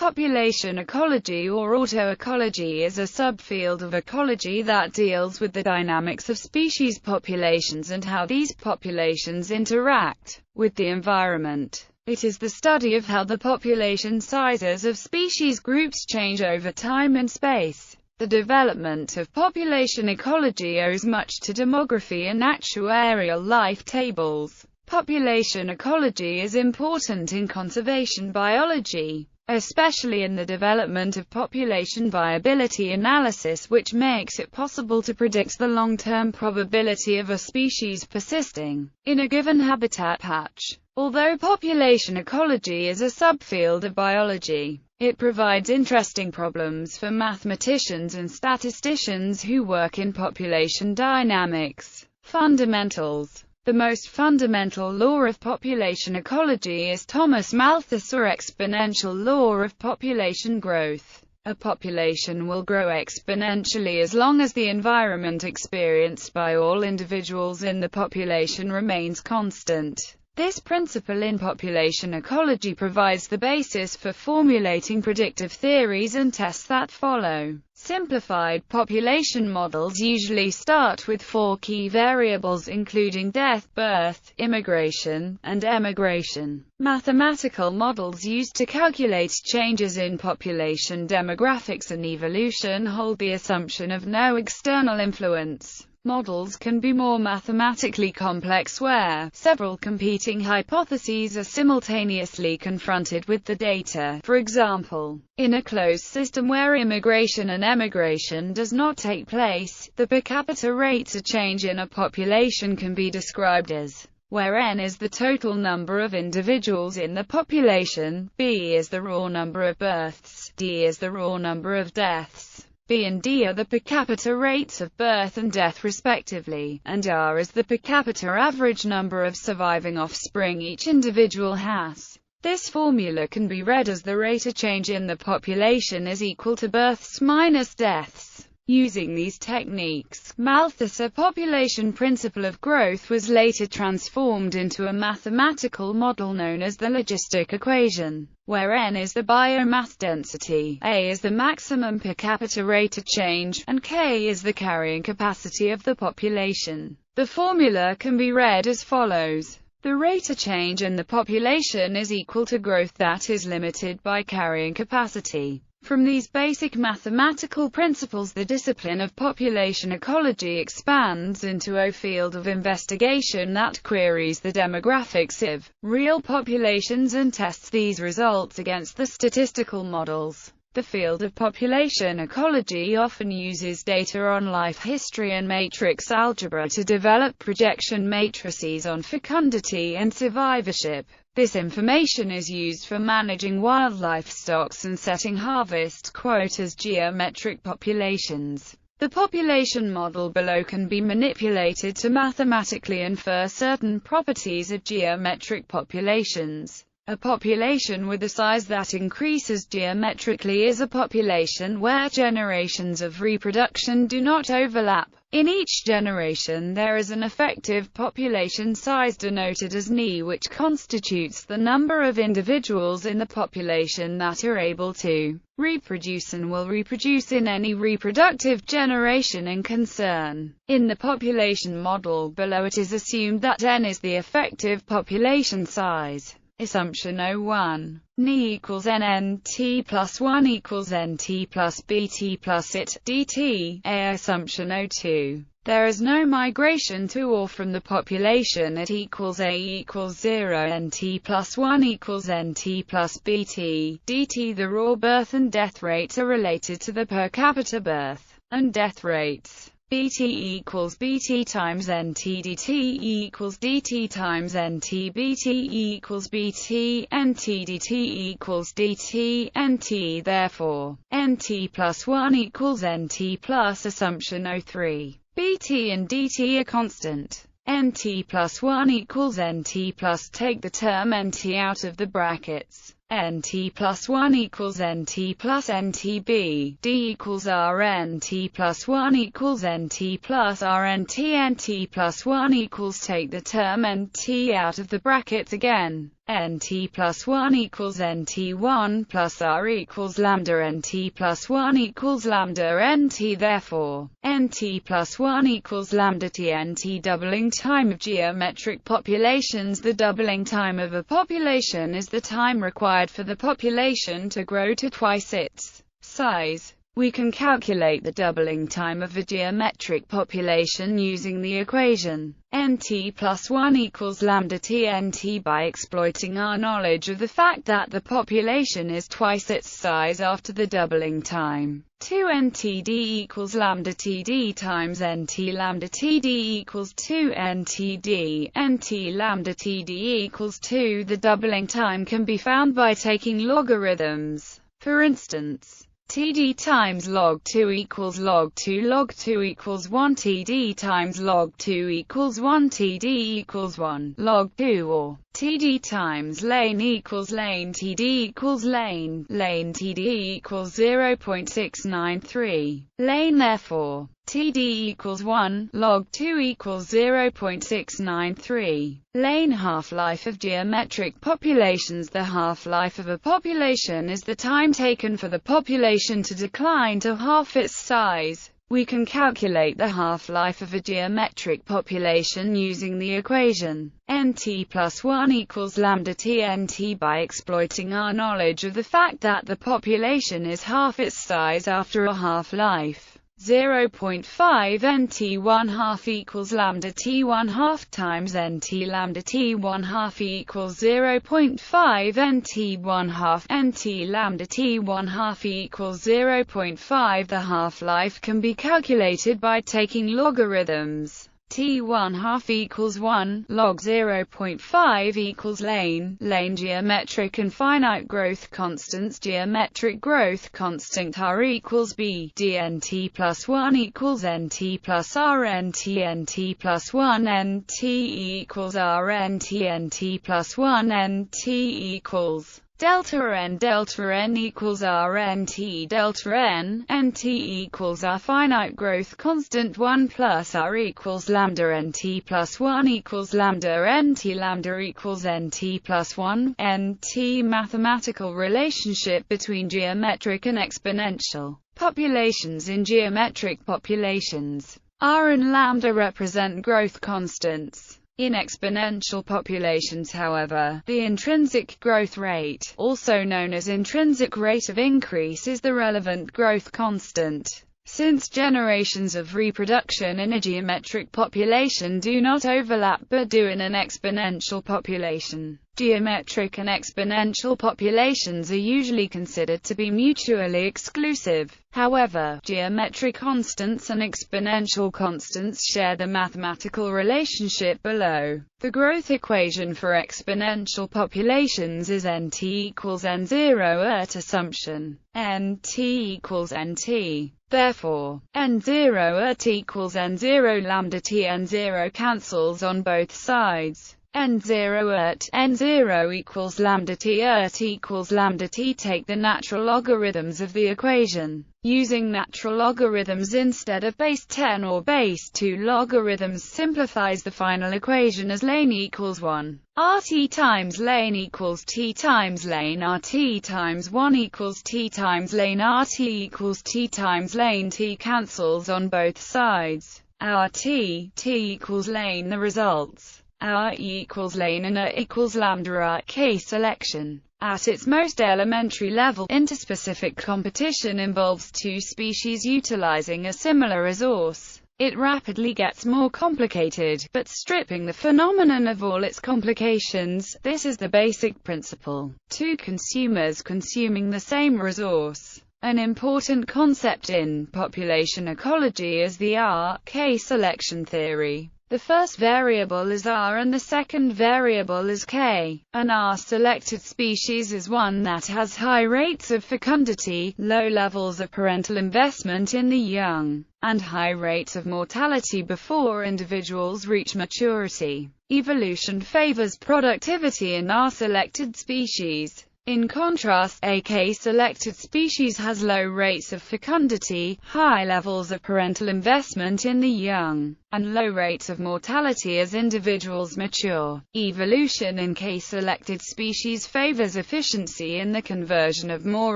Population ecology or autoecology is a subfield of ecology that deals with the dynamics of species populations and how these populations interact with the environment. It is the study of how the population sizes of species groups change over time and space. The development of population ecology owes much to demography and actuarial life tables. Population ecology is important in conservation biology, especially in the development of population viability analysis, which makes it possible to predict the long-term probability of a species persisting in a given habitat patch. Although population ecology is a subfield of biology, it provides interesting problems for mathematicians and statisticians who work in population dynamics. Fundamentals. The most fundamental law of population ecology is Thomas Malthus or exponential law of population growth. A population will grow exponentially as long as the environment experienced by all individuals in the population remains constant. This principle in population ecology provides the basis for formulating predictive theories and tests that follow. Simplified population models usually start with 4 key variables including death, birth, immigration, and emigration. Mathematical models used to calculate changes in population demographics and evolution hold the assumption of no external influence. Models can be more mathematically complex where several competing hypotheses are simultaneously confronted with the data. For example, in a closed system where immigration and emigration does not take place, the per capita rate of change in a population can be described as where n is the total number of individuals in the population, b is the raw number of births, d is the raw number of deaths. B and D are the per capita rates of birth and death respectively, and R is the per capita average number of surviving offspring each individual has. This formula can be read as the rate of change in the population is equal to births minus deaths. Using these techniques, Malthus' population principle of growth was later transformed into a mathematical model known as the logistic equation, where n is the biomass density, a is the maximum per capita rate of change, and k is the carrying capacity of the population. The formula can be read as follows. The rate of change in the population is equal to growth that is limited by carrying capacity. From these basic mathematical principles, the discipline of population ecology expands into a field of investigation that queries the demographics of real populations and tests these results against the statistical models. The field of population ecology often uses data on life history and matrix algebra to develop projection matrices on fecundity and survivorship. This information is used for managing wildlife stocks and setting harvest quotas geometric populations. The population model below can be manipulated to mathematically infer certain properties of geometric populations. A population with a size that increases geometrically is a population where generations of reproduction do not overlap. In each generation there is an effective population size denoted as Ni, which constitutes the number of individuals in the population that are able to reproduce and will reproduce in any reproductive generation in concern. In the population model below, it is assumed that n is the effective population size. Assumption 01. Ni equals nnt plus 1 equals nt plus bt plus it, dt. Assumption 02. There is no migration to or from the population. It equals a equals 0 nt plus 1 equals nt plus bt, dt. The raw birth and death rates are related to the per capita birth and death rates. Bt equals Bt times Nt, dt equals dt times Nt, Bt equals Bt, Nt dt equals dt, Nt. Therefore, Nt plus 1 equals Nt plus assumption 03. Bt and dt are constant. Nt plus 1 equals Nt plus, take the term Nt out of the brackets. Nt plus 1 equals Nt plus Ntb, d equals Rnt plus 1 equals Nt plus Rnt, Nt plus 1 equals, take the term Nt out of the brackets again. nt plus 1 equals nt1 plus r equals lambda nt plus 1 equals lambda nt. Therefore, nt plus 1 equals lambda tnt. Doubling time of geometric populations. The doubling time of a population is the time required for the population to grow to twice its size. We can calculate the doubling time of a geometric population using the equation nt plus 1 equals lambda tnt by exploiting our knowledge of the fact that the population is twice its size after the doubling time. 2 ntd equals lambda td times nt lambda td equals 2 ntd, nt lambda td equals 2. The doubling time can be found by taking logarithms. For instance, td times log 2 equals log 2 equals 1, td times log 2 equals 1, td equals 1 log 2, or td times lane equals lane td equals lane td equals 0.693 lane. Therefore, td equals 1 log 2 equals 0.693 lane. Half-life of geometric populations. The half-life of a population is the time taken for the population to decline to half its size. We can calculate the half-life of a geometric population using the equation nt plus 1 equals lambda tnt by exploiting our knowledge of the fact that the population is half its size after a half-life. 0.5 nt1 half equals lambda t1 half times nt lambda t1 half equals 0.5 nt1 half, nt lambda t1 half equals 0.5. The half-life can be calculated by taking logarithms. T1 half equals 1 log 0.5 equals lane geometric and finite growth constants. Geometric growth constant r equals b dnt plus 1 equals nt plus r nt plus 1 nt equals r nt plus 1 nt equals delta n equals r nt delta nt equals our finite growth constant 1 plus r equals lambda nt plus 1 equals lambda nt lambda equals nt plus 1 nt. Mathematical relationship between geometric and exponential populations. In geometric populations, r and lambda represent growth constants. In exponential populations, however, the intrinsic growth rate, also known as intrinsic rate of increase, is the relevant growth constant. Since generations of reproduction in a geometric population do not overlap but do in an exponential population, geometric and exponential populations are usually considered to be mutually exclusive. However, geometric constants and exponential constants share the mathematical relationship below. The growth equation for exponential populations is nt equals n0 at assumption nt equals nt. Therefore, n0 at equals n0 lambda t. n0 cancels on both sides. n0 at n0 equals lambda t at equals lambda t. Take the natural logarithms of the equation. Using natural logarithms instead of base 10 or base 2 logarithms simplifies the final equation as lane equals 1 rt times lane equals t times lane rt times 1 equals t times lane rt equals t times lane. T cancels on both sides. Our t equals lane. The results r equals lane and a equals lambda are K-selection. At its most elementary level, interspecific competition involves two species utilizing a similar resource. It rapidly gets more complicated, but stripping the phenomenon of all its complications. This is the basic principle. Two consumers consuming the same resource. An important concept in population ecology is the R-K selection theory. The first variable is R and the second variable is K. An R-selected species is one that has high rates of fecundity, low levels of parental investment in the young, and high rates of mortality before individuals reach maturity. Evolution favors productivity in R-selected species. In contrast, a K-selected species has low rates of fecundity, high levels of parental investment in the young, and low rates of mortality as individuals mature. Evolution in K-selected species favors efficiency in the conversion of more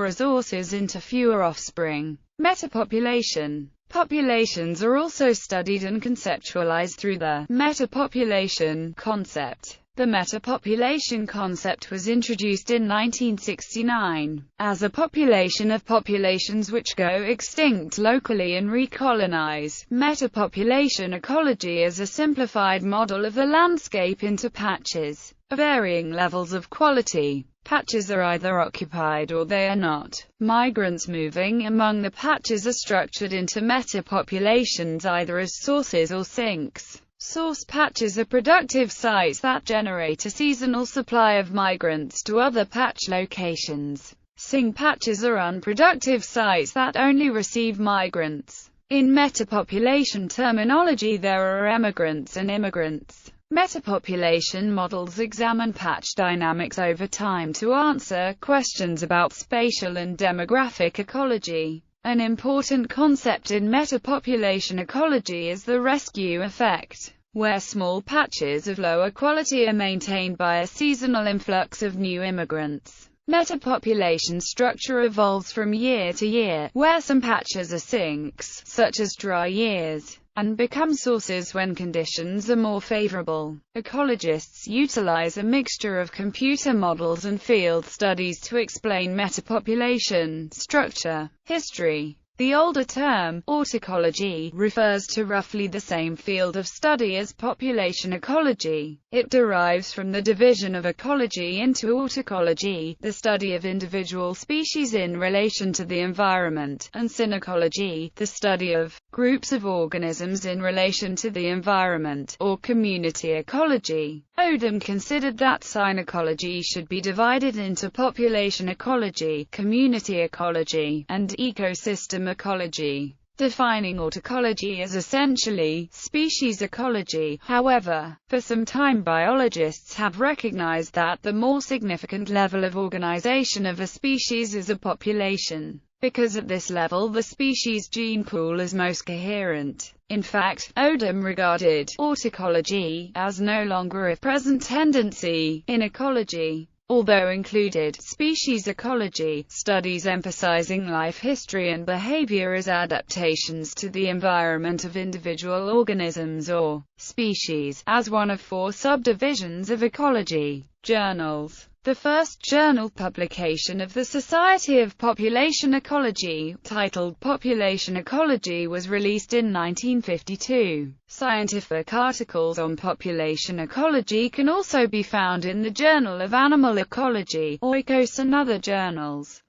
resources into fewer offspring. Metapopulation. Populations are also studied and conceptualized through the metapopulation concept. The metapopulation concept was introduced in 1969, as a population of populations which go extinct locally and recolonize. Metapopulation ecology is a simplified model of the landscape into patches, of varying levels of quality. Patches are either occupied or they are not. Migrants moving among the patches are structured into metapopulations either as sources or sinks. Source patches are productive sites that generate a seasonal supply of migrants to other patch locations. Sink patches are unproductive sites that only receive migrants. In metapopulation terminology, there are emigrants and immigrants. Metapopulation models examine patch dynamics over time to answer questions about spatial and demographic ecology. An important concept in metapopulation ecology is the rescue effect, where small patches of lower quality are maintained by a seasonal influx of new immigrants. Metapopulation structure evolves from year to year, where some patches are sinks, such as dry years, and become sources when conditions are more favorable. Ecologists utilize a mixture of computer models and field studies to explain metapopulation structure. History. The older term, auticology, refers to roughly the same field of study as population ecology. It derives from the division of ecology into auticology, the study of individual species in relation to the environment, and synecology, the study of groups of organisms in relation to the environment, or community ecology. Odum considered that synecology should be divided into population ecology, community ecology, and ecosystem ecology, defining auticology as essentially species ecology. However, for some time biologists have recognized that the more significant level of organization of a species is a population, because at this level the species gene pool is most coherent. In fact, Odum regarded auticology as no longer a present tendency in ecology, although included species ecology, studies emphasizing life history and behavior as adaptations to the environment of individual organisms or species, as one of 4 subdivisions of ecology. Journals. The first journal publication of the Society of Population Ecology, titled Population Ecology, was released in 1952. Scientific articles on population ecology can also be found in the Journal of Animal Ecology, Oikos, and other journals.